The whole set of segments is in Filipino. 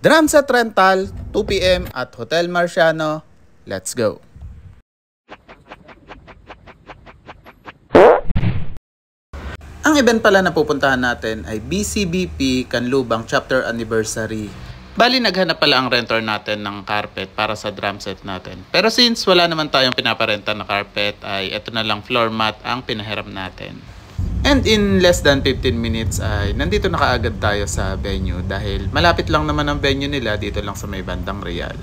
Drumset Rental, 2 PM at Hotel Marciano. Let's go! Ang event pala na pupuntahan natin ay BCBP Canlubang Chapter Anniversary. Bali, naghanap pala ang rentor natin ng carpet para sa drum set natin. Pero since wala naman tayong pinaparenta na carpet, ay ito na lang floor mat ang pinahiram natin. And in less than 15 minutes ay nandito na kaagad tayo sa venue dahil malapit lang naman ang venue nila dito lang sa may bandang Real.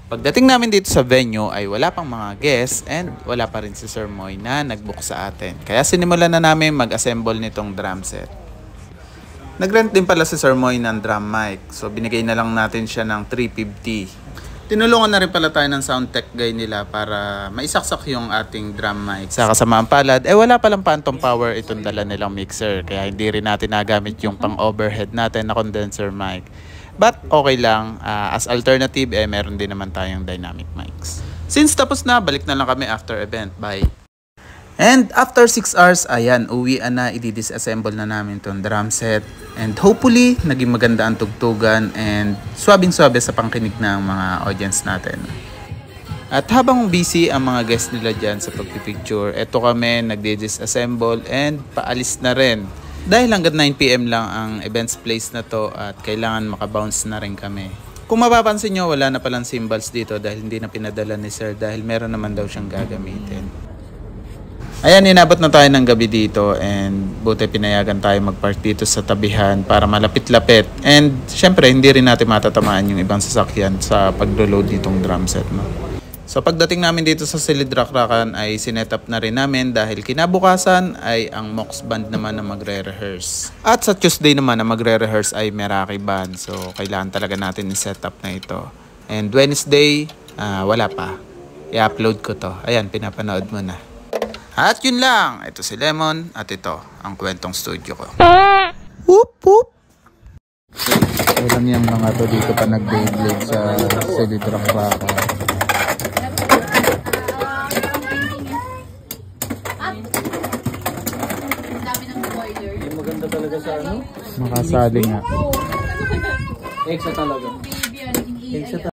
Pagdating namin dito sa venue ay wala pang mga guests and wala pa rin si Sir Moy na nag-book sa atin. Kaya sinimulan na namin mag-assemble nitong drum set. Nag-rent din pala si Sir Moy ng drum mic. So binigay na lang natin siya ng 350. Tinulungan na rin pala tayo ng sound tech guy nila para maisaksak yung ating drum mic. Sa kasamaan palad, wala palang phantom power itong dala nilang mixer. Kaya hindi rin natin nagamit yung pang-overhead natin na condenser mic. But okay lang, as alternative, meron din naman tayong dynamic mics. Since tapos na, balik na lang kami after event. Bye! And after 6 hours, ayan, uwian na, i-disassemble na namin itong drum set. And hopefully, naging maganda ang tugtugan and swabing-swabe sa pangkinig ng mga audience natin. At habang busy ang mga guests nila dyan sa pagpipicture, eto kami, nagdi-disassemble and paalis na rin. Dahil hanggang 9 PM lang ang events place na to at kailangan makabounce na rin kami. Kung mapapansin nyo, wala na palang cymbals dito dahil hindi na pinadala ni Sir dahil meron naman daw siyang gagamitin. Ayan, inabot na tayo ng gabi dito and buti pinayagan tayo mag-park dito sa tabihan para malapit-lapit. And syempre, hindi rin natin matatamaan yung ibang sasakyan sa paglo-load nitong drum set. No? So pagdating namin dito sa Silid Rakrakan ay sinetup na rin namin dahil kinabukasan ay ang Mox Band naman na magre-rehearse. At sa Tuesday naman na magre-rehearse ay Meraki Band. So kailangan talaga natin i-setup na ito. And Wednesday, wala pa. I-upload ko to. Ayan, pinapanood mo na. At yun lang. Ito si Lemon at ito ang kwentong studio ko. Whoop whoop! Alam yung mga to dito pa nag-blade sa Silid Rakrakan. Maganda talaga sa ano? Makasali nga. Extra talaga. Extra talaga.